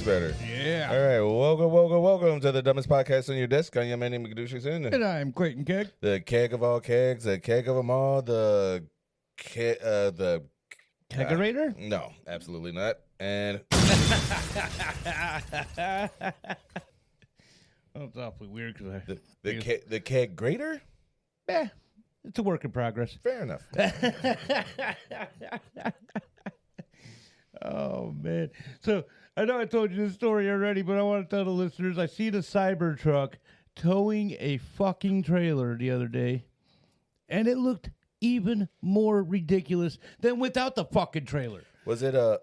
That's better. Yeah. All right. Welcome to the dumbest podcast on your desk. I'm Amanda Knox. And I'm Clayton Keg. The keg of all kegs, the keg of them all, the Kegerator? No, absolutely not. And Oh, it's awfully weird because the keg grater. It's a work in progress. Fair enough. Oh, man. So, I know I told you this story already, but I want to tell the listeners, I seen a Cybertruck towing a fucking trailer the other day, and it looked even more ridiculous than without the fucking trailer. Was it I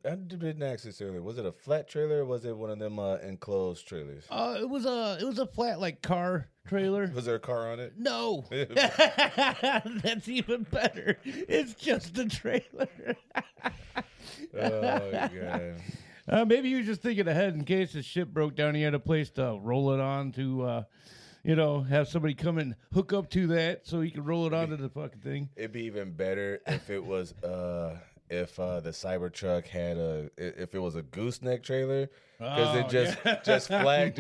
didn't ask this earlier. Was it a flat trailer or was it one of them enclosed trailers? It was a flat, like, car trailer. Was there a car on it? No. That's even better. It's just a trailer. Oh, God. Maybe he was just thinking ahead in case his ship broke down. He had a place to roll it on to, have somebody come and hook up to that so he could roll it onto the fucking thing. It'd be even better if it was if the Cybertruck had if it was a gooseneck trailer, because it just flagged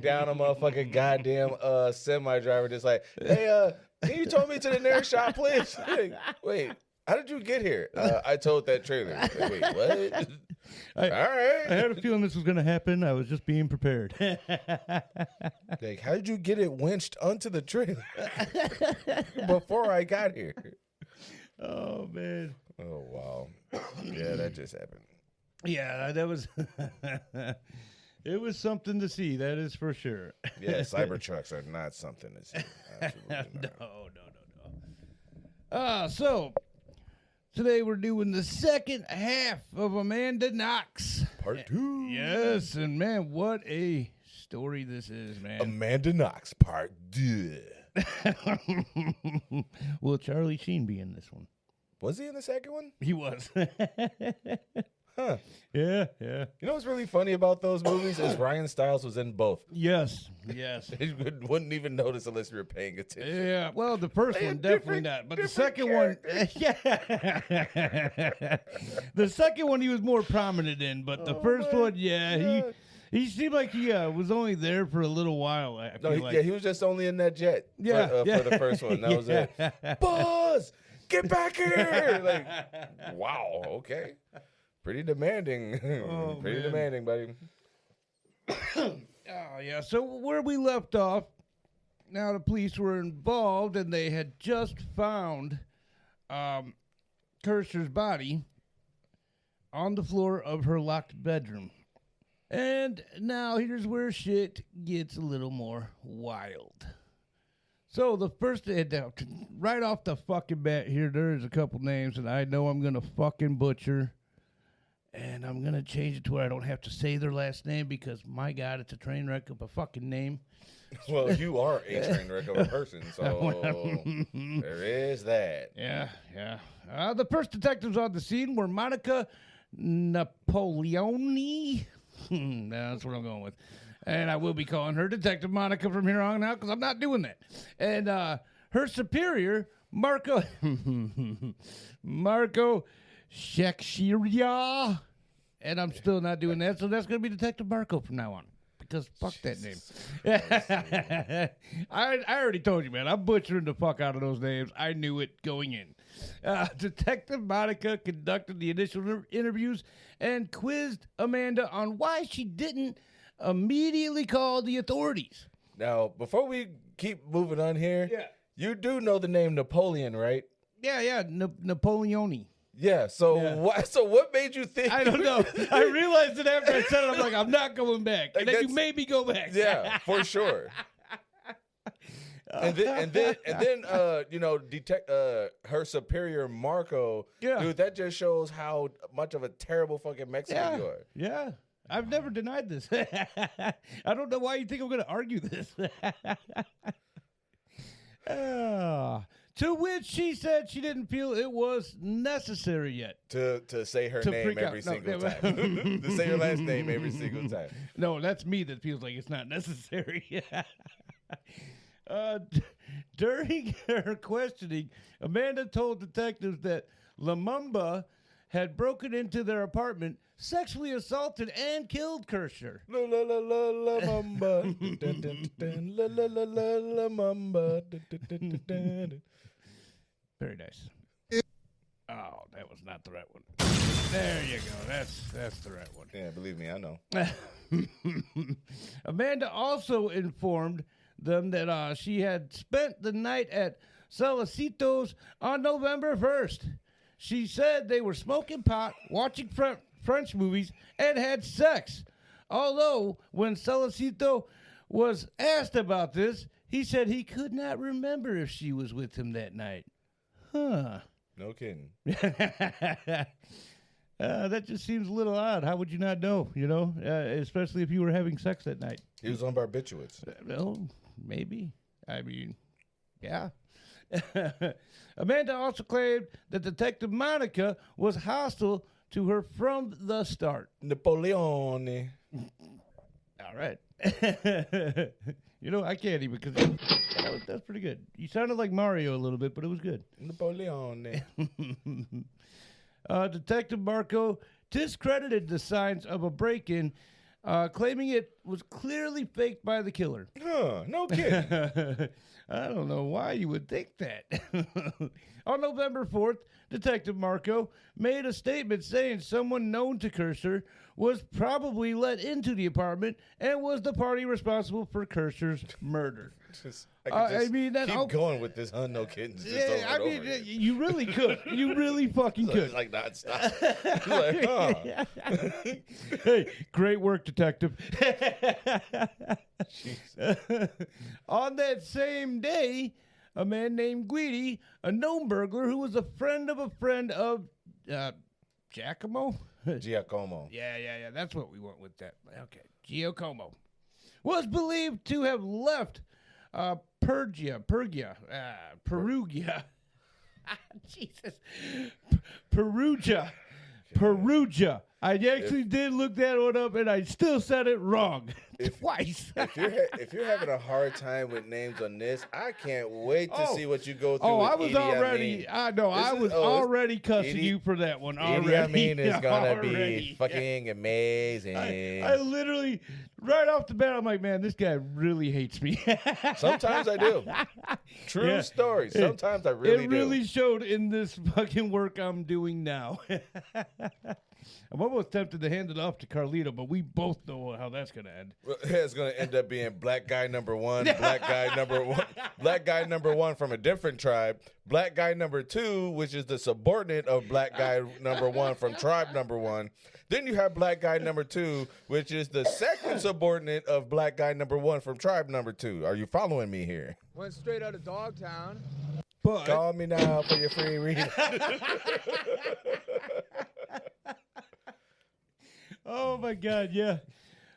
down a motherfucking goddamn semi driver, just like, hey, can you tow me to the nearest shop, please? Like, wait, how did you get here? I towed that trailer. Like, wait, what? All right. I had a feeling this was going to happen. I was just being prepared. Like, how did you get it winched onto the trailer before I got here? Oh, man. Oh, wow. Yeah, that just happened. Yeah, that was... It was something to see, that is for sure. Yeah, Cybertrucks are not something to see. Absolutely not. No. So, today we're doing the second half of Amanda Knox. Part 2. Yes, and man, what a story this is, man. Amanda Knox, Part 2. Will Charlie Sheen be in this one? Was he in the second one? He was. Huh. Yeah. You know what's really funny about those movies is Ryan Stiles was in both. Yes. You wouldn't even notice unless you were paying attention. Yeah, well, the first one, definitely not. But the second one, the second one he was more prominent in. But the first one, he seemed like he was only there for a little while. He was just only in that jet for the first one. That was it. Buzz, get back here. Like, wow, okay. Pretty demanding. Pretty demanding, buddy. Oh, yeah. So where we left off, now the police were involved, and they had just found Kirster's body on the floor of her locked bedroom. And now here's where shit gets a little more wild. So the first, right off the fucking bat here, there's a couple names that I know I'm going to fucking butcher. And I'm going to change it to where I don't have to say their last name because, my God, it's a train wreck of a fucking name. Well, you are a train wreck of a person, so there is that. Yeah. The first detectives on the scene were Monica Napoleoni. That's what I'm going with. And I will be calling her Detective Monica from here on out because I'm not doing that. And her superior, Marco Shekshiria, and I'm still not doing that, so that's going to be Detective Marco from now on, because fuck that name. I already told you, man, I'm butchering the fuck out of those names. I knew it going in. Detective Monica conducted the initial interviews and quizzed Amanda on why she didn't immediately call the authorities. Now, before we keep moving on here, you do know the name Napoleon, right? Yeah, Napoleoni. Yeah, so what made you think? I don't know. I realized it after I said it. I'm like, I'm not going back. And then you made me go back. Yeah, for sure. And then her superior Marco. Yeah. Dude, that just shows how much of a terrible fucking Mexican you are. Yeah. I've never denied this. I don't know why you think I'm going to argue this. To which she said she didn't feel it was necessary yet. To say her name every single time. To say her last name every single time. No, that's me that feels like it's not necessary. During her questioning, Amanda told detectives that Lumumba had broken into their apartment, sexually assaulted, and killed Kirscher. La la la la la mamba. Dun, dun, dun, la la la la la mamba. Dun, dun, dun, dun, dun. Very nice. Oh, that was not the right one. There you go. That's the right one. Yeah, believe me, I know. Amanda also informed them that she had spent the night at Salacito's on November 1st. She said they were smoking pot, watching French movies, and had sex. Although, when Salacito was asked about this, he said he could not remember if she was with him that night. Huh. No kidding. That just seems a little odd. How would you not know, especially if you were having sex that night? He was on barbiturates. Well, maybe. I mean, yeah. Amanda also claimed that Detective Monica was hostile to her from the start. Napoleone. All right. I can't even because that's pretty good. You sounded like Mario a little bit, but it was good. Napoleone. Detective Marco discredited the signs of a break-in, claiming it was clearly faked by the killer. Huh, no kidding. I don't know why you would think that. On November 4th, Detective Marco made a statement saying someone known to Kirscher was probably let into the apartment and was the party responsible for Kirscher's murder. Keep going with this, huh? No kidding. You really could. You really fucking could. It's like not stop. Like, huh. Hey, great work, detective. On that same day, a man named Guidi, a known burglar who was a friend of Giacomo. Giacomo. Yeah. That's what we went with that. Okay, Giacomo was believed to have left Perugia. Jesus. Perugia. I actually did look that one up, and I still said it wrong twice. if you're having a hard time with names on this, I can't wait to see what you go through. I was already. I know. I was already cussing you for that one. Already. I mean, it's gonna be fucking amazing. I literally, right off the bat, I'm like, man, this guy really hates me. Sometimes I do. True story. Sometimes I really do. It really showed in this fucking work I'm doing now. I'm almost tempted to hand it off to Carlito, but we both know how that's going to end. It's going to end up being black guy number one, black guy number one from a different tribe, black guy number two, which is the subordinate of black guy number one from tribe number one. Then you have black guy number two, which is the second subordinate of black guy number one from tribe number two. Are you following me here? Went straight out of Dogtown. But call me now for your free reading. Oh, my God, yeah.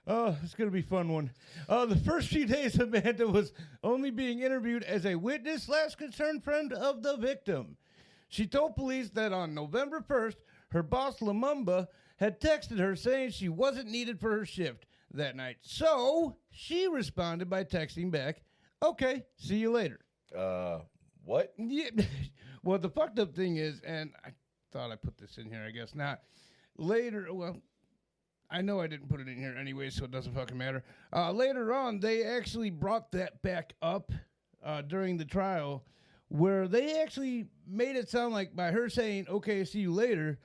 Oh, it's going to be a fun one. The first few days, Amanda was only being interviewed as a witness / concerned friend of the victim. She told police that on November 1st, her boss, Lumumba, had texted her saying she wasn't needed for her shift that night. So she responded by texting back, okay, see you later. What? Yeah. Well, the fucked up thing is, and I thought I put this in here, I guess not. Later, well, I know I didn't put it in here anyway, so it doesn't fucking matter. Later on, they actually brought that back up during the trial, where they actually made it sound like by her saying, okay, see you later,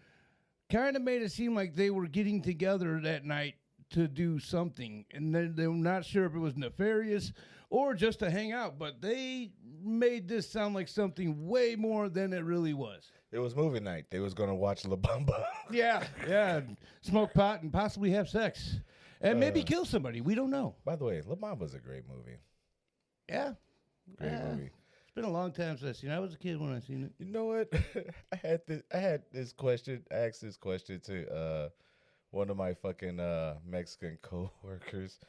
kind of made it seem like they were getting together that night to do something. And then they were not sure if it was nefarious or just to hang out, but they made this sound like something way more than it really was. It was movie night. They was going to watch La Bamba. Yeah. Smoke pot and possibly have sex. And maybe kill somebody. We don't know. By the way, La Bamba's a great movie. Yeah. Great movie. It's been a long time since I've seen it. I was a kid when I seen it. You know what? I asked this question to one of my fucking Mexican coworkers,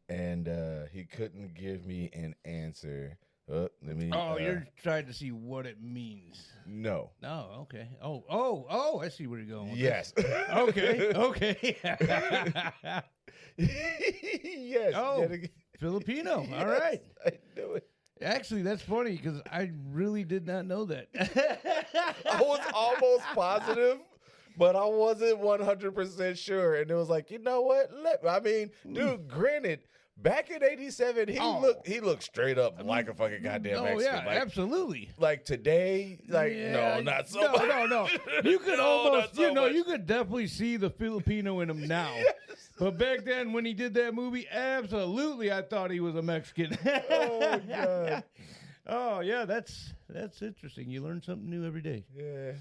and he couldn't give me an answer. You're trying to see what it means. No. Oh, okay. Oh, I see where you're going with yes. this. Okay. Yes. Oh, Filipino. Yes, all right. I knew it. Actually, that's funny because I really did not know that. I was almost positive, but I wasn't 100% sure. And it was like, you know what? Dude, granted, back in '87, he looked straight up like a fucking goddamn Mexican. Yeah, absolutely. Like today, no, not so much. No. You could almost, you could definitely see the Filipino in him now. Yes. But back then, when he did that movie, absolutely, I thought he was a Mexican. Oh, God. Oh, yeah, that's interesting. You learn something new every day. Yeah.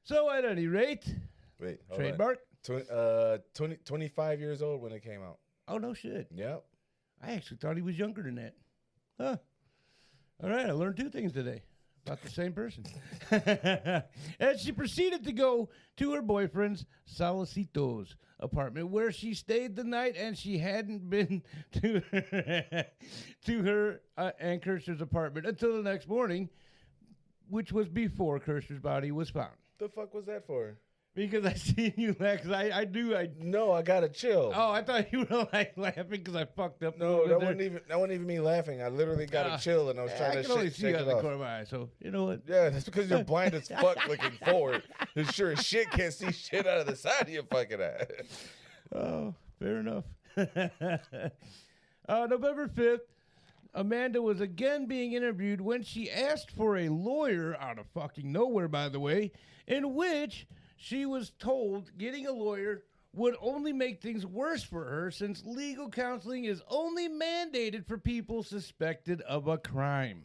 So, at any rate, trademark? 25 years old when it came out. Oh, no shit. Yep. I actually thought he was younger than that. Huh. All right, I learned 2 things today about the same person. And she proceeded to go to her boyfriend's Salicito's apartment where she stayed the night, and she hadn't been to her and Kirschner's apartment until the next morning, which was before Kirschner's body was found. The fuck was that for? Because I seen you laugh, because I No, I gotta chill. Oh, I thought you were like laughing because I fucked up. No, that wasn't even me laughing. I literally gotta chill, and I was trying to I can only see shake out it the off. corner of my eye, so you know what? Yeah, that's because you're blind as fuck looking forward. You sure as shit can't see shit out of the side of your fucking eye. Oh, fair enough. November 5th, Amanda was again being interviewed when she asked for a lawyer out of fucking nowhere, by the way, in which she was told getting a lawyer would only make things worse for her since legal counseling is only mandated for people suspected of a crime.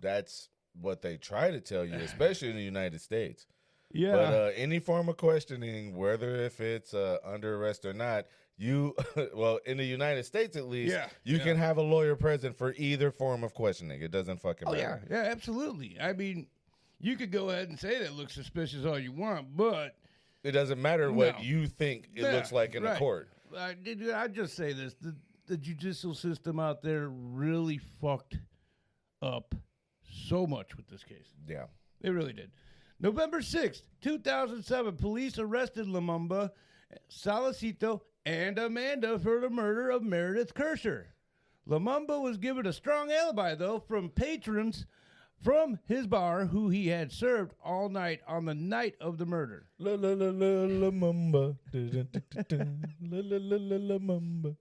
That's what they try to tell you, especially in the United States. Yeah. But any form of questioning, whether if it's under arrest or not, well, in the United States at least, you can have a lawyer present for either form of questioning. It doesn't fucking matter. Yeah, absolutely. I mean, you could go ahead and say that looks suspicious all you want, but it doesn't matter what you think it looks like in a court. I'd just say this. The judicial system out there really fucked up so much with this case. Yeah. They really did. November 6th, 2007, police arrested Lumumba, Salicito, and Amanda for the murder of Meredith Kirschner. Lumumba was given a strong alibi, though, from patrons from his bar who he had served all night on the night of the murder. La la la la la mamba. La la la la la mamba.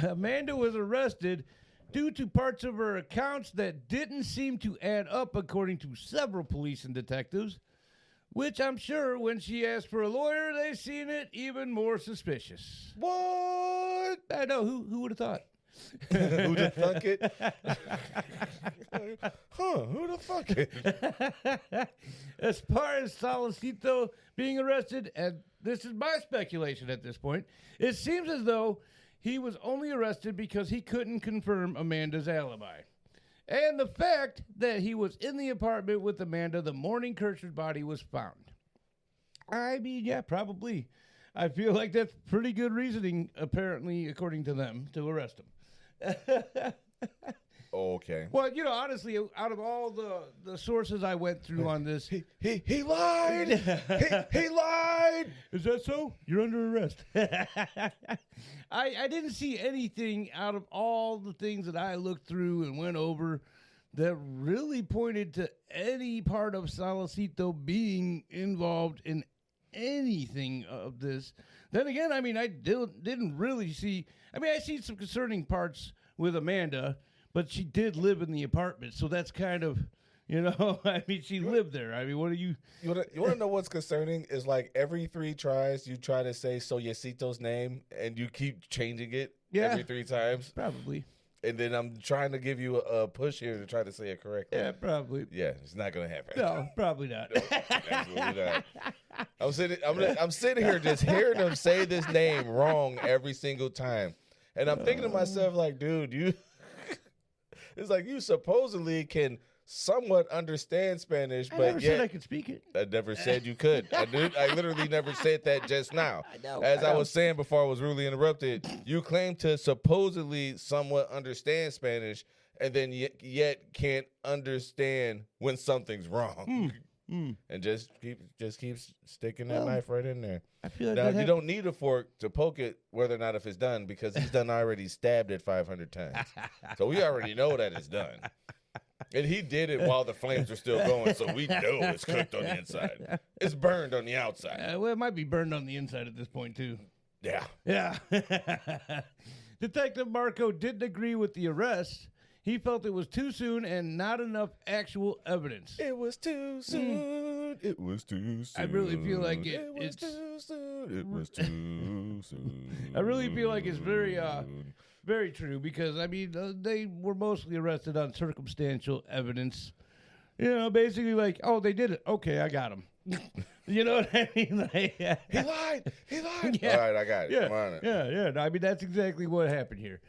Amanda was arrested due to parts of her accounts that didn't seem to add up, according to several police and detectives, which I'm sure when she asked for a lawyer, they seen it even more suspicious. What? I know. Who would have thought? Who the fuck it? Who the fuck it? As far as Salicito being arrested, and this is my speculation at this point, it seems as though he was only arrested because he couldn't confirm Amanda's alibi. And the fact that he was in the apartment with Amanda the morning Kirschner's body was found. I mean, yeah, probably. I feel like that's pretty good reasoning, apparently, according to them, to arrest him. Okay. Well, honestly, out of all the sources I went through on this, he lied. he lied. Is that so? You're under arrest. I didn't see anything out of all the things that I looked through and went over that really pointed to any part of Salicito being involved in anything of this. Then again, I mean, I didn't really see. I mean, I see some concerning parts with Amanda, but she did live in the apartment, so that's kind of, I mean, she lived there. I mean, what do you? You want to know what's concerning? Is like every 3 tries you try to say Soyecito's name, and you keep changing it every 3 times. Probably. And then I'm trying to give you a push here to try to say it correctly. Yeah, probably. Yeah, it's not going to happen. No, probably not. No, absolutely not. I'm sitting here just hearing them say this name wrong every single time. And I'm thinking to myself, like, dude, it's like you supposedly can somewhat understand Spanish, but never said I could speak it. I never said you could. I literally never said that just now. I know. As I was saying before I was rudely interrupted, you claim to supposedly somewhat understand Spanish, and then yet can't understand when something's wrong. And just keep sticking that knife right in there. I feel like now you don't need a fork to poke it, whether or not if it's done, because he's done already stabbed it 500 times. So we already know that it's done. And he did it while the flames were still going, so we know it's cooked on the inside. It's burned on the outside. Well, it might be burned on the inside at this point, too. Yeah. Yeah. Detective Marco didn't agree with the arrest. He felt it was too soon and not enough actual evidence. It was too soon. It was too soon. I really feel like it was too soon. It was too soon. I really feel like it's very, very true because, I mean, they were mostly arrested on circumstantial evidence. You know, basically like, oh, they did it. Okay, I got him. You know what I mean? Like, He lied. He lied. Yeah. All right, I got it. Yeah, I'm on it. yeah. I mean, that's exactly what happened here.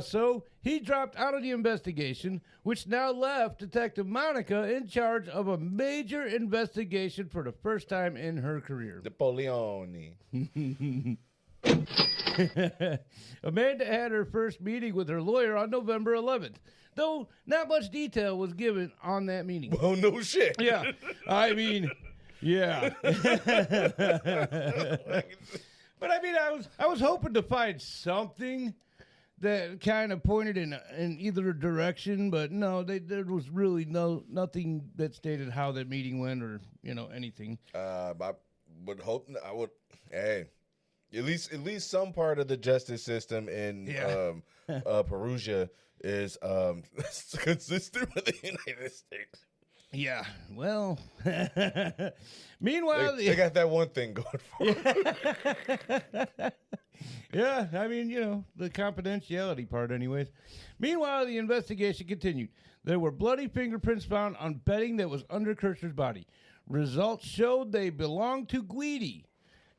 So he dropped out of the investigation, which now left Detective Monica in charge of a major investigation for the first time in her career. Napoleone. Amanda had her first meeting with her lawyer on November 11th, though not much detail was given on that meeting. Oh, no shit. Yeah, I mean, yeah. But I mean, I was hoping to find something that kind of pointed in either direction, but no, there was really nothing that stated how that meeting went or anything. I would hope. Hey, at least some part of the justice system in Perugia is consistent with the United States. Yeah, well, meanwhile, they got that one thing going for them. Yeah, I mean, the confidentiality part anyways. Meanwhile, the investigation continued. There were bloody fingerprints found on bedding that was under Kirchner's body. Results showed they belonged to Guidi.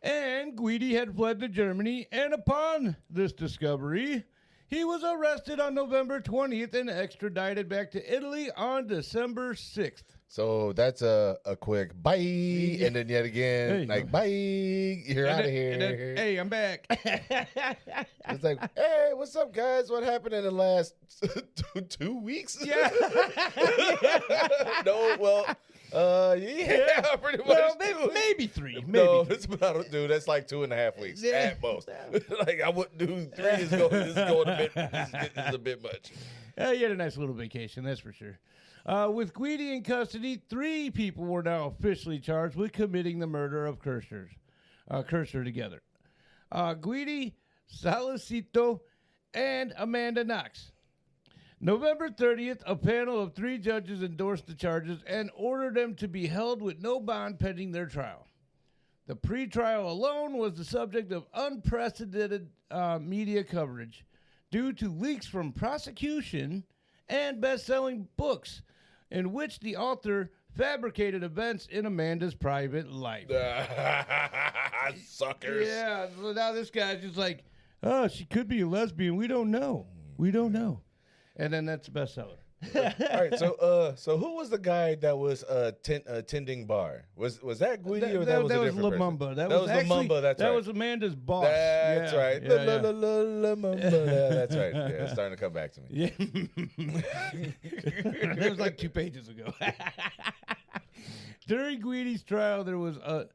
And Guidi had fled to Germany, and upon this discovery, he was arrested on November 20th and extradited back to Italy on December 6th. So that's a quick bye, and then yet again, bye, you're out of here. And then, hey, I'm back. It's like, hey, what's up, guys? What happened in the last 2 weeks? Yeah. No, well, pretty much. Well, maybe 3. Maybe No, 3. it's about, dude, that's like 2.5 weeks at most. Like, I wouldn't do 3. Is a bit much. You had a nice little vacation, that's for sure. With Guidi in custody, 3 people were now officially charged with committing the murder of Kirchner together. Guidi, Salicito, and Amanda Knox. November 30th, a panel of 3 judges endorsed the charges and ordered them to be held with no bond pending their trial. The pretrial alone was the subject of unprecedented media coverage due to leaks from prosecution and best-selling books in which the author fabricated events in Amanda's private life. Suckers. Yeah, so now this guy's just like, oh, she could be a lesbian. We don't know. And then that's a bestseller. All right, so who was the guy that was tending bar? Was that Guidi or that was a different person? Lumumba. That was Lumumba. That's right. That was Amanda's boss. That's right. Lumumba. That's right. Yeah, it's starting to come back to me. Yeah. That was like 2 pages ago. During Guidi's trial, there was a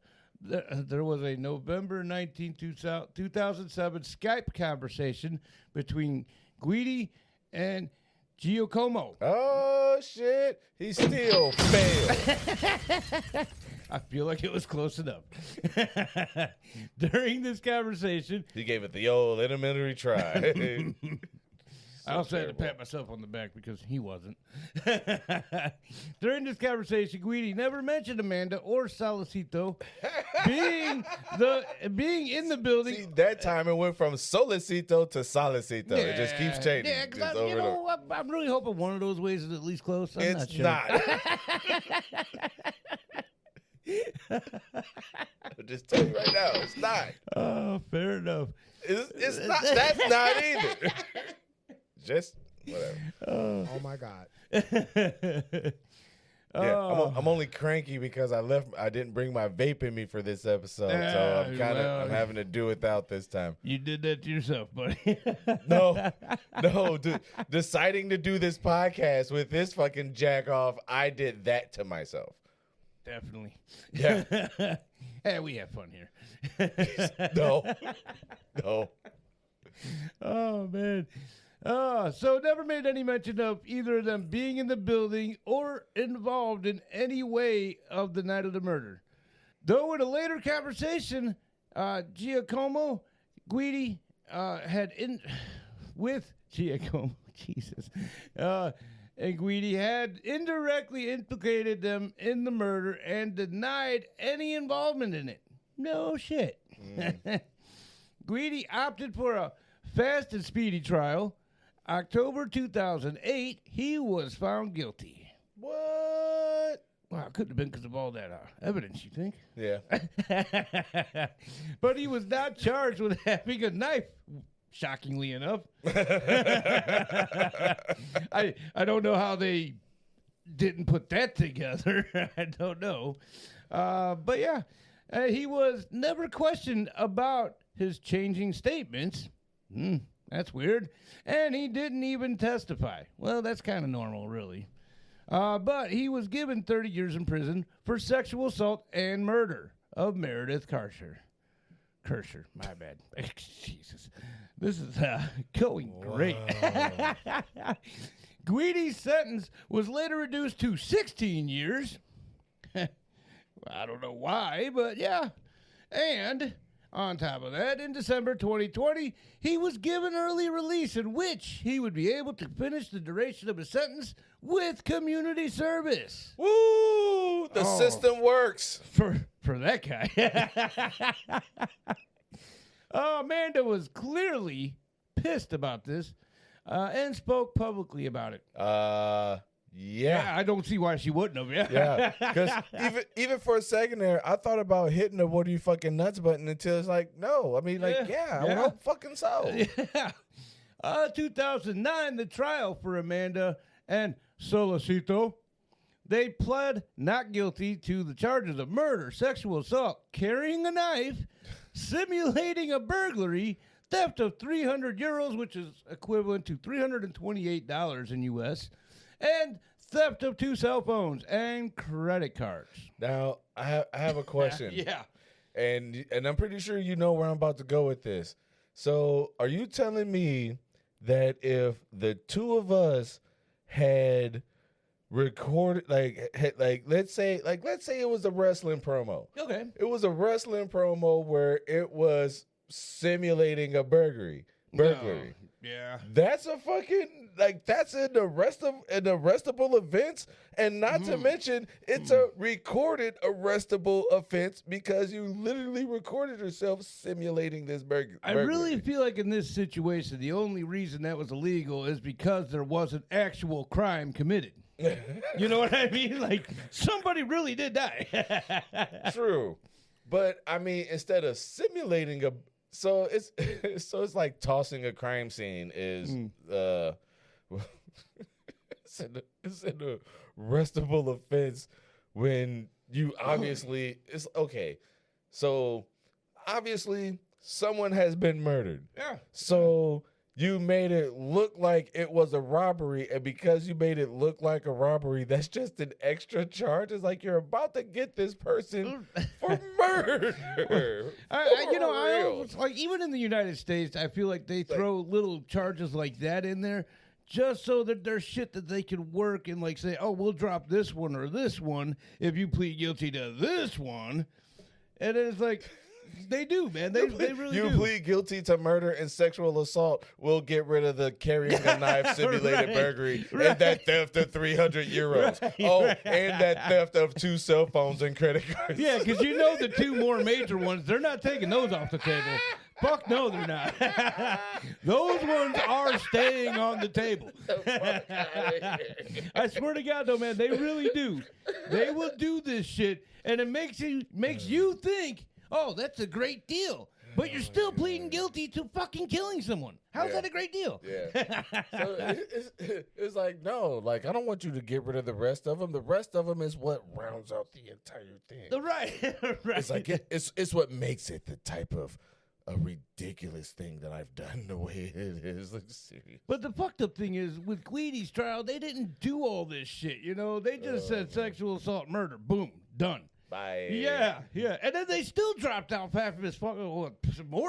November 19, 2007 Skype conversation between Guidi and Giacomo. Oh, shit. He still failed. I feel like it was close enough. During this conversation, He gave it the old elementary try. I also had to pat myself on the back because he wasn't. During this conversation, Guidi never mentioned Amanda or Salicito being in the building. See, that time it went from Solicito to Salicito. It just keeps changing. Yeah, because I'm really hoping one of those ways is at least close. I'm not sure. Not. I'll just tell you right now, it's not. Oh, fair enough. It's not. That's not either. Just whatever. Oh my God. Yeah, I'm only cranky because I didn't bring my vape in me for this episode, so I'm having to do without this time. You did that to yourself, buddy. No, deciding to do this podcast with this fucking jack off, I did that to myself. Definitely. Yeah. Hey, we have fun here. No. Oh man. So never made any mention of either of them being in the building or involved in any way of the night of the murder. Though in a later conversation, Giacomo Guidi with Giacomo, Jesus, and Guidi had indirectly implicated them in the murder and denied any involvement in it. No shit. Guidi opted for a fast and speedy trial. October 2008, he was found guilty. What? Well, it couldn't have been because of all that evidence, you think? Yeah. But he was not charged with having a knife, shockingly enough. I don't know how they didn't put that together. I don't know. But yeah, he was never questioned about his changing statements. That's weird. And he didn't even testify. Well, that's kind of normal, really. But he was given 30 years in prison for sexual assault and murder of Meredith Kersher. My bad. Jesus. This is going great. Guidi's sentence was later reduced to 16 years. I don't know why, but yeah. And on top of that, in December 2020, he was given early release in which he would be able to finish the duration of his sentence with community service. Woo! The system works. For that guy. Amanda was clearly pissed about this and spoke publicly about it. Yeah, I don't see why she wouldn't have. Yeah, because even for a second there, I thought about hitting the "what are you fucking nuts" button until it's like, no. I mean, like, I would hope fucking so. Yeah. 2009, the trial for Amanda and Solicito. They pled not guilty to the charges of murder, sexual assault, carrying a knife, simulating a burglary, theft of 300 euros, which is equivalent to $328 in U.S., and theft of 2 cell phones and credit cards. Now, I have a question. Yeah. And I'm pretty sure you know where I'm about to go with this. So, are you telling me that if the two of us had recorded, let's say it was a wrestling promo. Okay. It was a wrestling promo where it was simulating a burglary. No. Yeah. That's a fucking, that's an arrestable offense, and not to mention it's a recorded arrestable offense because you literally recorded yourself simulating this burglary. I really feel like in this situation, the only reason that was illegal is because there was an actual crime committed. You know what I mean? Like, somebody really did die. True. But, I mean, instead of simulating so it's like tossing a crime scene is it's an arrestable offense when you obviously it's okay. So obviously someone has been murdered. Yeah. So you made it look like it was a robbery, and because you made it look like a robbery, that's just an extra charge. It's like you're about to get this person for murder. I always, like, even in the United States, I feel like they throw little charges like that in there just so that there's shit that they can work and, like, say, oh, we'll drop this one or this one if you plead guilty to this one. And it's like, they do, man. They really do. You plead guilty to murder and sexual assault, we'll get rid of the carrying a knife simulated burglary and that theft of 300 euros. And that theft of 2 cell phones and credit cards. Yeah, because you know the 2 more major ones, they're not taking those off the table. Fuck no, they're not. Those ones are staying on the table. I swear to God, though, man, they really do. They will do this shit, and it makes you think, oh, that's a great deal. But you're still pleading guilty to fucking killing someone. How's that a great deal? Yeah. So it's like, no, like, I don't want you to get rid of the rest of them. The rest of them is what rounds out the entire thing. Right. It's like, it's what makes it the type of a ridiculous thing that I've done the way it is. Like, serious. But the fucked up thing is, with Guidi's trial, they didn't do all this shit, you know? They just said sexual assault, murder, boom, done. Bye. Yeah. And then they still dropped off half of his more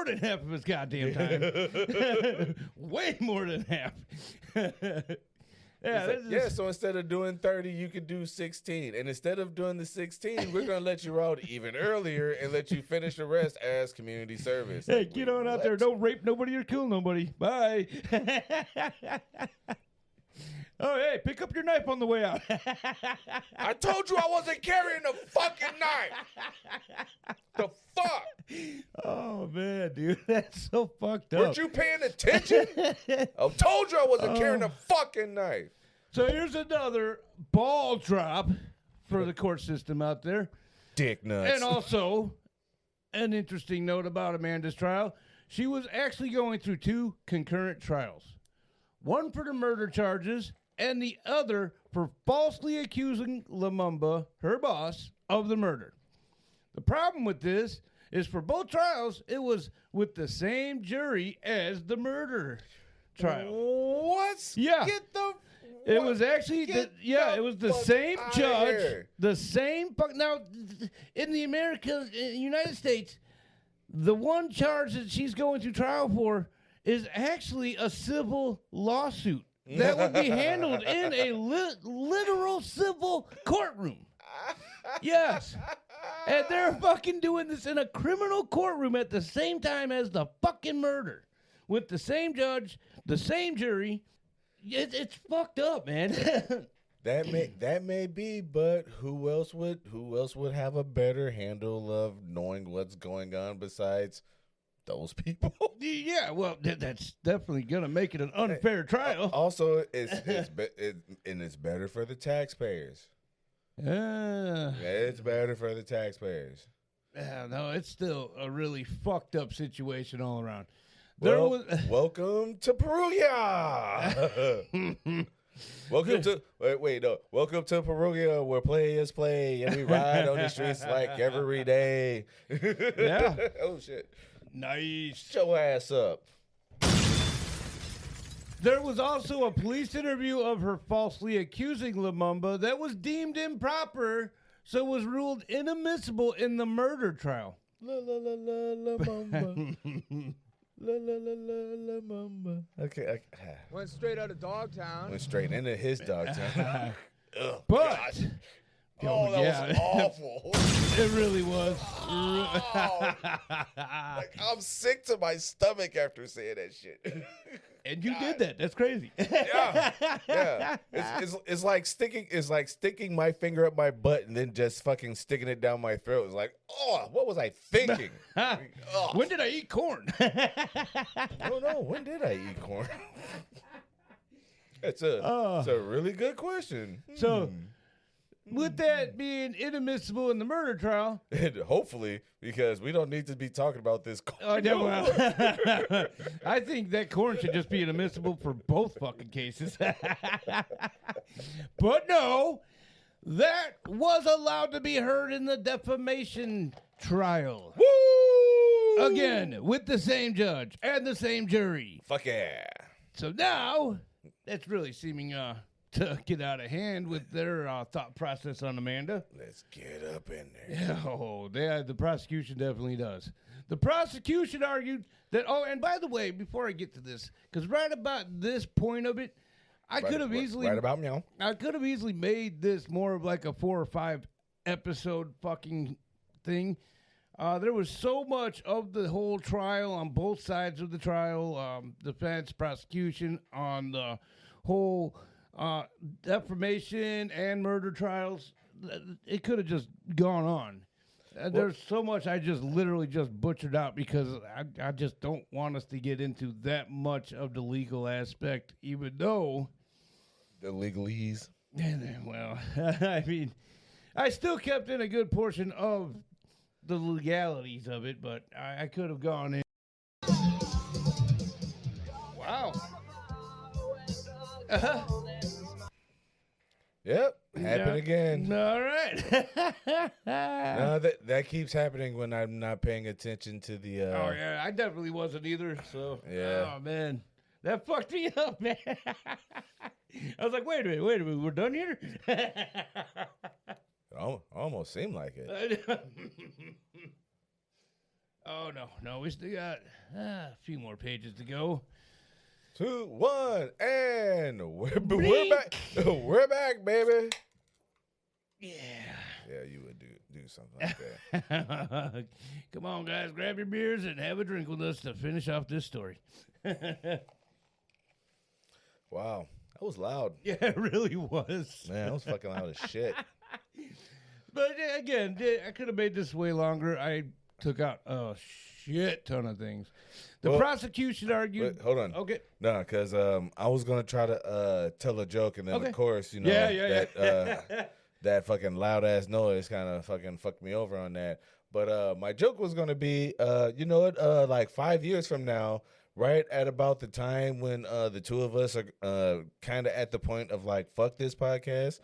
than half of his goddamn time. Way more than half. So instead of doing 30, you could do 16. And instead of doing the 16, we're going to let you out even earlier and let you finish the rest as community service. Hey, get on out there. Don't rape nobody or kill nobody. Bye. Oh, hey, pick up your knife on the way out. I told you I wasn't carrying the fucking knife. The fuck? Oh, man, dude. That's so fucked up. Weren't you paying attention? I told you I wasn't carrying a fucking knife. So here's another ball drop for the court system out there. Dick nuts. And also, an interesting note about Amanda's trial. She was actually going through 2 concurrent trials. One for the murder charges and the other for falsely accusing Lumumba, her boss, of the murder. The problem with this is for both trials, it was with the same jury as the murder trial. What? Yeah. It was actually, it was the same judge, here. the same. Now, in the United States, the one charge that she's going to trial for is actually a civil lawsuit that would be handled in a literal civil courtroom. Yes. And they're fucking doing this in a criminal courtroom at the same time as the fucking murder. With the same judge, the same jury. It's fucked up, man. That may be, but who else would have a better handle of knowing what's going on besides those people? Yeah, well, that's definitely gonna make it an unfair trial. Also, it's better for the taxpayers. It's better for the taxpayers. Yeah, no, it's still a really fucked up situation all around. Welcome to Perugia. Welcome to Perugia, where players play and we ride on the streets like every day. Yeah. Oh shit. Nice. Shut your ass up. There was also a police interview of her falsely accusing Lumumba that was deemed improper, so was ruled inadmissible in the murder trial. Lumumba. Lumumba. Okay. Went straight out of Dogtown. Went straight into his Dogtown. But God. Oh, that was awful. It really was. Like, I'm sick to my stomach after saying that shit. And you did that. That's crazy. Yeah. It's like sticking my finger up my butt and then just fucking sticking it down my throat. It's like, oh, what was I thinking? When did I eat corn? I don't know. When did I eat corn? It's a really good question. So, with that being inadmissible in the murder trial, And hopefully, because we don't need to be talking about this. I think that corn should just be inadmissible for both fucking cases. But no, that was allowed to be heard in the defamation trial. Woo! Again, with the same judge and the same jury. Fuck yeah. So now, that's really seeming to get out of hand with their thought process on Amanda. Let's get up in there. Yeah, the prosecution definitely does. The prosecution argued that, and by the way, before I get to this, because right about this point of it, I could have easily made this more of like a 4 or 5 episode fucking thing. There was so much of the whole trial on both sides of the trial, defense, prosecution, on the whole defamation and murder trials. It could have just gone on. There's so much I just literally just butchered out because I just don't want us to get into that much of the legal aspect, even though The legalese. Well, I mean, I still kept in a good portion of the legalities of it, but I could have gone in. Wow. Yep, happened again. All right. No, that keeps happening when I'm not paying attention to the. Oh yeah, I definitely wasn't either. So yeah. Oh man, that fucked me up, man. I was like, wait a minute, we're done here. Almost seemed like it. Oh, no. We still got a few more pages to go. 2, 1, and we're back. We're back, baby. Yeah. Yeah, you would do something like that. Come on, guys. Grab your beers and have a drink with us to finish off this story. Wow. That was loud. Yeah, it really was. Man, that was fucking loud as shit. But again, I could have made this way longer. I took out a shit ton of things. The prosecution argued. Wait, hold on. Okay. No, because I was going to try to tell a joke, and then, of course, you know, that fucking loud-ass noise kind of fucking fucked me over on that. But my joke was going to be, you know what, like 5 years from now, right at about the time when the two of us are kind of at the point of, like, fuck this podcast,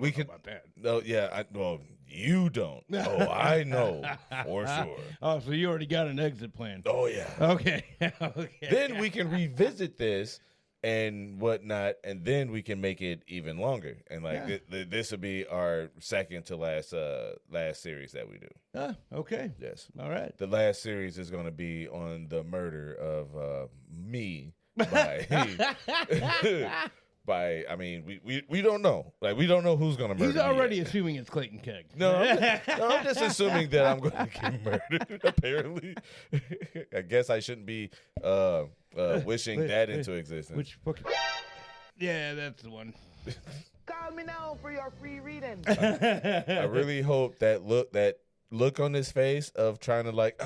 we could. About that. No, yeah, well, you don't. Oh, I know for sure. Oh, so you already got an exit plan. Oh, yeah. Okay. Okay. Then we can revisit this and whatnot, and then we can make it even longer. And like this will be our second to last series that we do. Okay. Yes. All right. The last series is going to be on the murder of me by by. I mean, we don't know. Like, we don't know who's going to murder. He's already me yet. assuming it's Clayton Keg. No, I'm just assuming that I'm going to get murdered. Apparently, I guess I shouldn't be wishing that into existence. Which fucking? Yeah, that's the one. Call me now for your free reading. I really hope that look on his face of trying to like,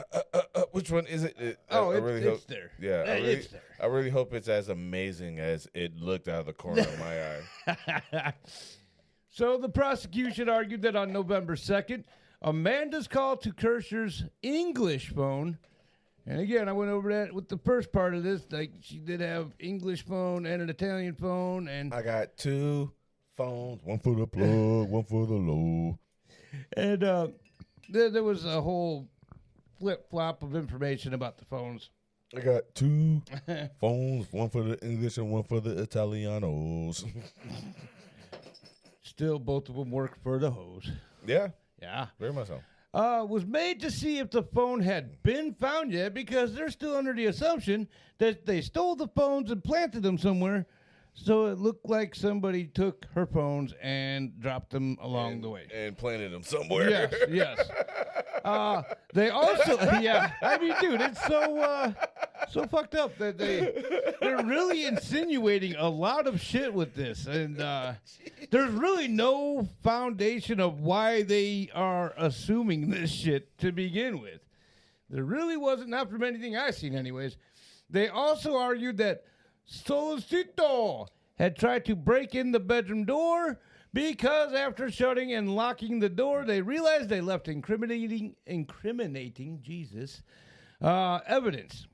which one is it? I really it's hope, there. Yeah, It's there. I really hope it's as amazing as it looked out of the corner of my eye. So the prosecution argued that on November 2nd, Amanda's call to Kirschner's English phone, and again, I went over that with the first part of this, like she did have English phone and an Italian phone, and I got 2 phones, one for the plug, one for the low. And there was a whole flip-flop of information about the phones. I got 2 phones, one for the English and one for the Italianos. Still, both of them work for the hose. Yeah, Yeah. very much so. Was made to see if the phone had been found yet, because they're still under the assumption that they stole the phones and planted them somewhere, so it looked like somebody took her phones and dropped them along the way. And planted them somewhere. Yes. They also, I mean, dude, it's so fucked up that they're really insinuating a lot of shit with this, and there's really no foundation of why they are assuming this shit to begin with. There really wasn't, not from anything I've seen anyways. They also argued that Solicito had tried to break in the bedroom door because after shutting and locking the door, they realized they left incriminating evidence.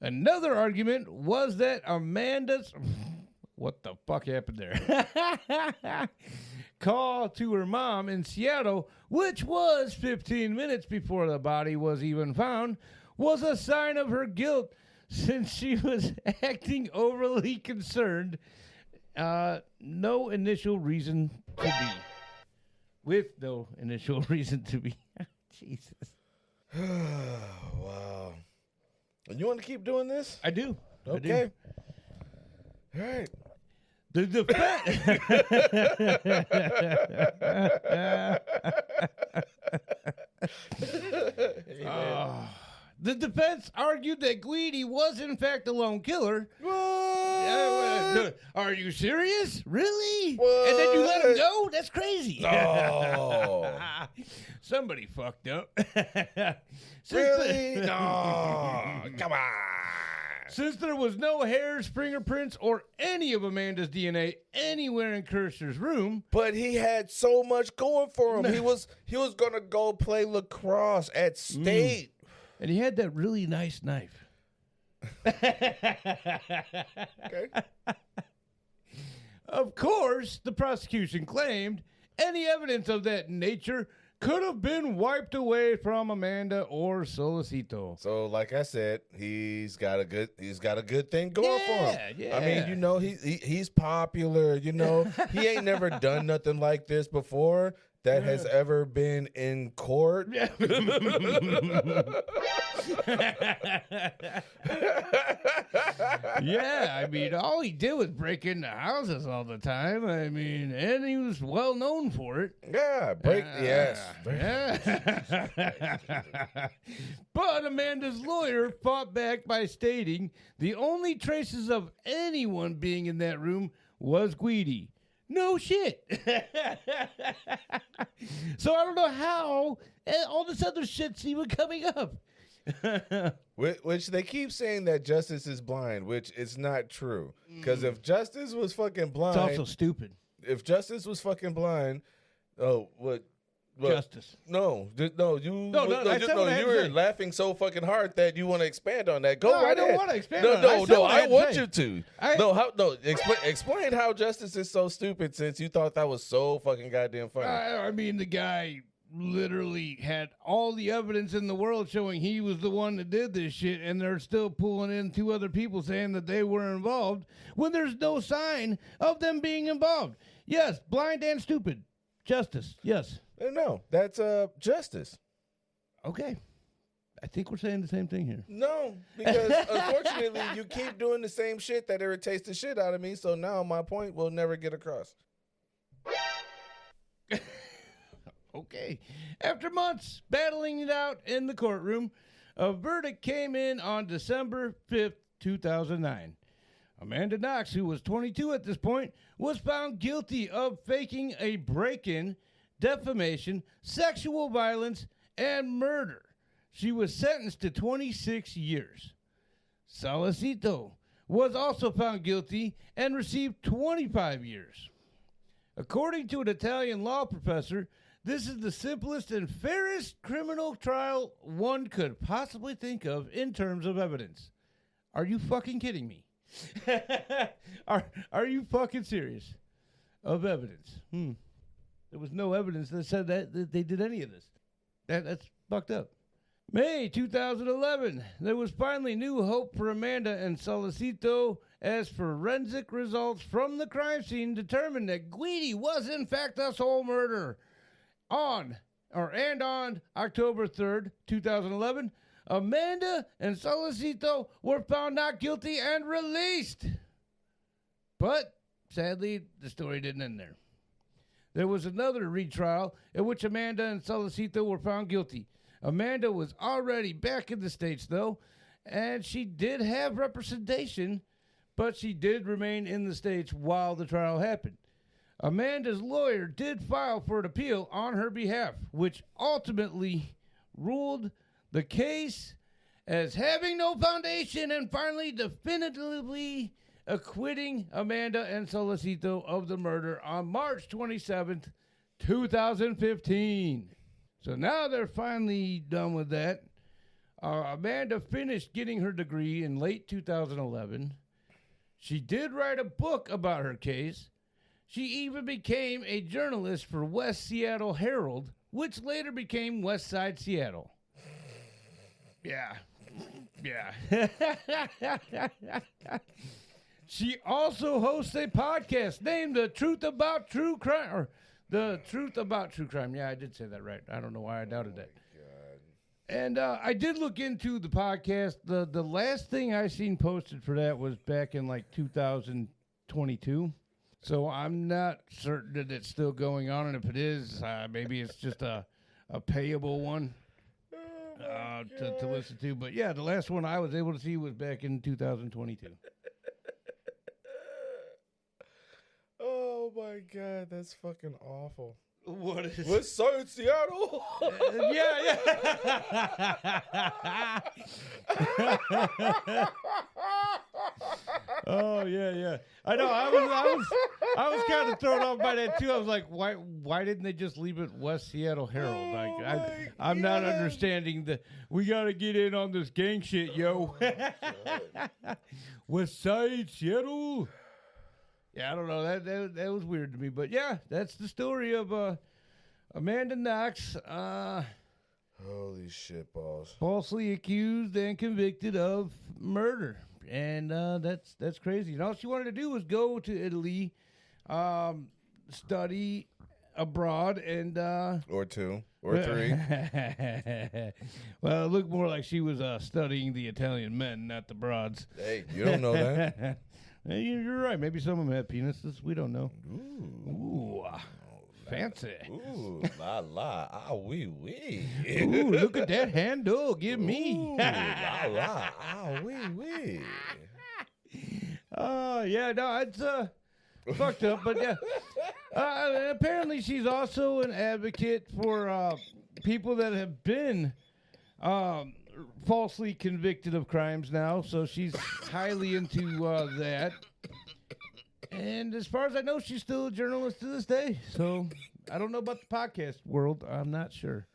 Another argument was that Amanda's... What the fuck happened there? Call to her mom in Seattle, which was 15 minutes before the body was even found, was a sign of her guilt since she was acting overly concerned. No initial reason to be. With no initial reason to be. Jesus. Wow. And you want to keep doing this? I do. Okay. All right. The The defense argued that Guidi was in fact a lone killer. What? Are you serious? Really? What? And then you let him go? That's crazy. No. Somebody fucked up. Really? No. Come on. Since there was no hairs, fingerprints, or any of Amanda's DNA anywhere in Kirschner's room. But he had so much going for him. He was gonna go play lacrosse at state. And he had that really nice knife. Okay. Of course, the prosecution claimed any evidence of that nature could have been wiped away from Amanda or Solicito. So, like I said, he's got a good thing going for him. Yeah. I mean, you know, he's popular. You know, he ain't never done nothing like this before, that has ever been in court. Yeah. Yeah, I mean, all he did was break into houses all the time. I mean, and he was well known for it. Yeah, yes. Yeah. But Amanda's lawyer fought back by stating the only traces of anyone being in that room was Guidi. No shit. So I don't know how all this other shit's even coming up. Which they keep saying that Justice is blind, which is not true. Because if Justice was fucking blind, It's also stupid. If Justice was fucking blind, what? Justice. No, you said. were laughing so fucking hard that you want to expand on that. Go right I don't ahead. want to expand on it. I want you to. I- Explain how Justice is so stupid since you thought that was so fucking goddamn funny. I mean, the guy literally had all the evidence in the world showing he was the one that did this shit, and they're still pulling in two other people saying that they were involved when there's no sign of them being involved. Yes, blind and stupid. Justice, yes. No, that's Justice. Okay. I think we're saying the same thing here. No, because unfortunately you keep doing the same shit that irritates the shit out of me, so now my point will never get across. Okay. After months battling it out in the courtroom, a verdict came in on December 5th, 2009. Amanda Knox, who was 22 at this point, was found guilty of faking a break-in, defamation, sexual violence, and murder. She was sentenced to 26 years. Salicito was also found guilty and received 25 years. According to an Italian law professor, this is the simplest and fairest criminal trial one could possibly think of in terms of evidence. Are you fucking kidding me? Are you fucking serious? Of evidence. There was no evidence that said that they did any of this. That's fucked up. May 2011, there was finally new hope for Amanda and Salicito as forensic results from the crime scene determined that Guidi was in fact the sole murderer. On October 3rd, 2011, Amanda and Salicito were found not guilty and released. But sadly, the story didn't end there. There was another retrial in which Amanda and Salicito were found guilty. Amanda was already back in the States, though, and she did have representation, but she did remain in the States while the trial happened. Amanda's lawyer did file for an appeal on her behalf, which ultimately ruled the case as having no foundation and finally definitively acquitting Amanda and Salicito of the murder on March 27th, 2015. So now they're finally done with that. Amanda finished getting her degree in late 2011. She did write a book about her case. She even became a journalist for West Seattle Herald, which later became West Side Seattle. Yeah. She also hosts a podcast named The Truth About True Crime, or The Truth About True Crime. Yeah, I did say that right. I don't know why I doubted that. And I did look into the podcast. The last thing I seen posted for that was back in like 2022. So I'm not certain that it's still going on. And if it is, maybe it's just a payable one to listen to. But yeah, the last one I was able to see was back in 2022. Oh my God, that's fucking awful. What is West Side Seattle? Yeah. Oh yeah. I know. I was kind of thrown off by that too. I was like, why didn't they just leave it West Seattle Herald? Like, I'm not understanding the. We gotta get in on this gang shit, yo. West Side Seattle. Yeah, I don't know. That was weird to me, but yeah, that's the story of Amanda Knox. Holy shit balls! Falsely accused and convicted of murder, and that's crazy. And all she wanted to do was go to Italy, study abroad and or 2 or 3. Well, it looked more like she was studying the Italian men, not the broads. Hey, you don't know that. Hey, you're right. Maybe some of them have penises. We don't know. Ooh. Fancy. Ooh, la la, ah wee wee. Ooh, look at that handle. Give me. Ooh, la la, ah wee wee. Oh, yeah, no, it's fucked up, but yeah. Apparently she's also an advocate for people that have been falsely convicted of crimes now, so she's highly into that. And as far as I know, she's still a journalist to this day, so I don't know about the podcast world. I'm not sure.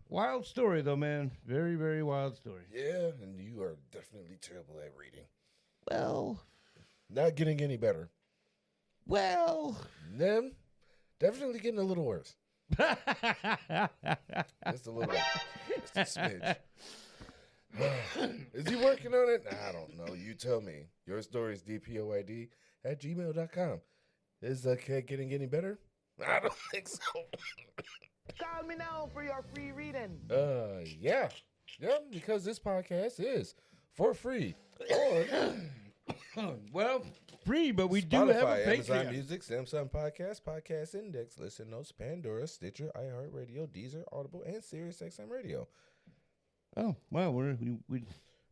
Wild story, though, man. Very, very wild story. Yeah, and you are definitely terrible at reading. Well, Not getting any better. Them, definitely getting a little worse. Just a little. Just a smidge. Is he working on it? I don't know. You tell me. Your story is dpoid@gmail.com. Is the kid getting any better? I don't think so. Call me now for your free reading. Yeah. Yeah, because this podcast is for free. Well, free, but we do have a Spotify, Amazon Patreon. Music, Samsung Podcast, Podcast Index, Listen Notes, Pandora, Stitcher, iHeartRadio, Deezer, Audible, and SiriusXM Radio. Oh, wow, we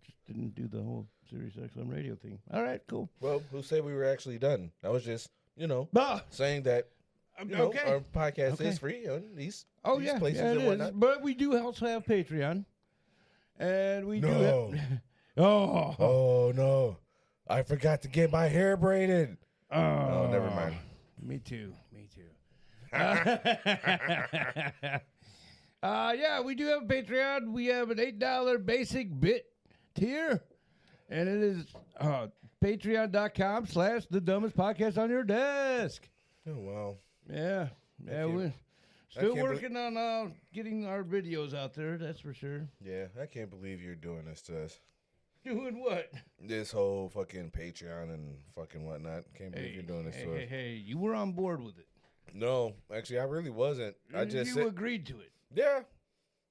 just didn't do the whole Sirius XM radio thing. All right, cool. Well, who said we were actually done? I was just, Ah, saying that okay. our podcast Okay. is free on these Yeah, places yeah, it and is. whatnot. But we do also have Patreon. And we do No. have... Oh. Oh, no. I forgot to get my hair braided. Oh, never mind. Me too. Yeah, we do have a Patreon. We have an $8 basic bit tier. And it is patreon.com/the dumbest podcast on your desk. Oh, wow. Yeah. Yeah, can't- we're still can't working on getting our videos out there, that's for sure. Yeah, I can't believe you're doing this to us. Doing what? This whole fucking Patreon and fucking whatnot. Can't believe you're doing this to us. Hey, you were on board with it. No, actually, I really wasn't. I just You said, agreed to it. yeah.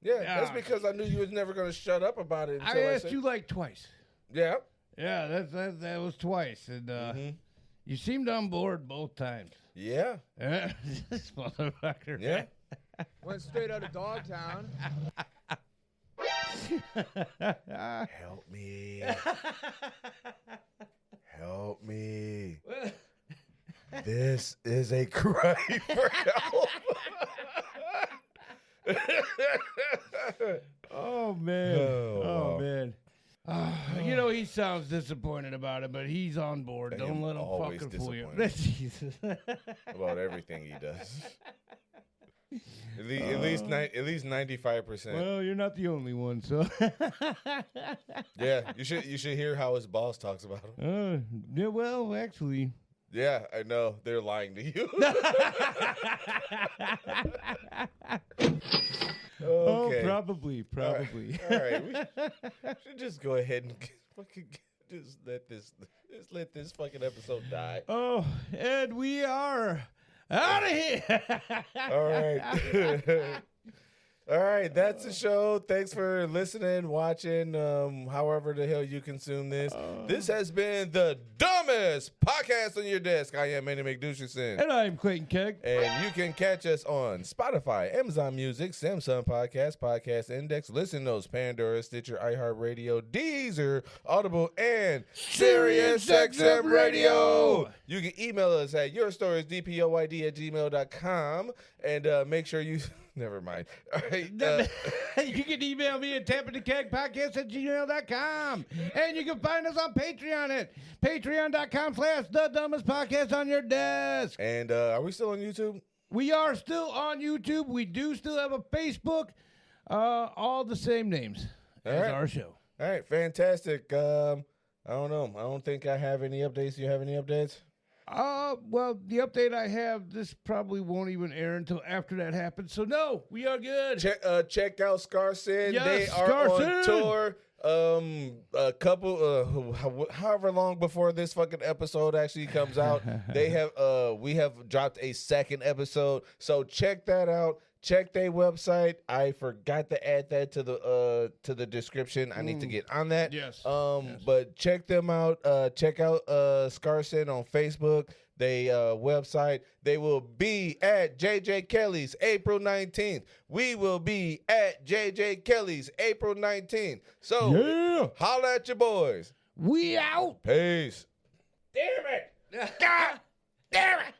That's Ah. because I knew you was never going to shut up about it. I Until asked said, you like twice. Yeah. Yeah, that was twice, and you seemed on board both times. Yeah. This motherfucker. Yeah. Went straight out of Dogtown. Help me. Help me. This is a cry for help. Oh man. Oh, wow. Man. He sounds disappointed about it, but he's on board. I Don't am let him always fucking fool you. disappointed. Jesus. About everything he does. At least 95%. Well, you're not the only one, so. Yeah, you should hear how his boss talks about him. Yeah, well, actually. Yeah, I know. They're lying to you. Oh, Okay. probably. All right. We should just go ahead and fucking just let this fucking episode die. Oh, and we are out of here. All right. All right, that's the show. Thanks for listening, watching, however the hell you consume this. This has been the dumbest podcast on your desk. I am Amanda Knox. And I'm Clayton Keg. And you can catch us on Spotify, Amazon Music, Samsung Podcast, Podcast Index, Listen Notes, Pandora, Stitcher, iHeartRadio, Deezer, Audible, and SiriusXM Radio. You can email us at yourstoriesdpoid@gmail.com and make sure you... Never mind. All right. You can email me at tappingthekegpodcast@gmail.com. And you can find us on Patreon at patreon.com/the dumbest podcast on your desk. And are we still on YouTube? We are still on YouTube. We do still have a Facebook. All the same names as right. our show. All right. Fantastic. I don't know. I don't think I have any updates. You have any updates? Well, the update I have, this probably won't even air until after that happens. So, no, we are good. Check out Scarson. Yes, They are Scarson. on tour. A couple, however long before this fucking episode actually comes out, we have dropped a second episode. So check that out. Check their website. I forgot to add that to the description. I need to get on that. Yes. But check them out. Check out Scarson on Facebook. They website. They will be at JJ Kelly's April 19th. We will be at JJ Kelly's April 19th. So holla at your boys. We out. Peace. Damn it! God damn it!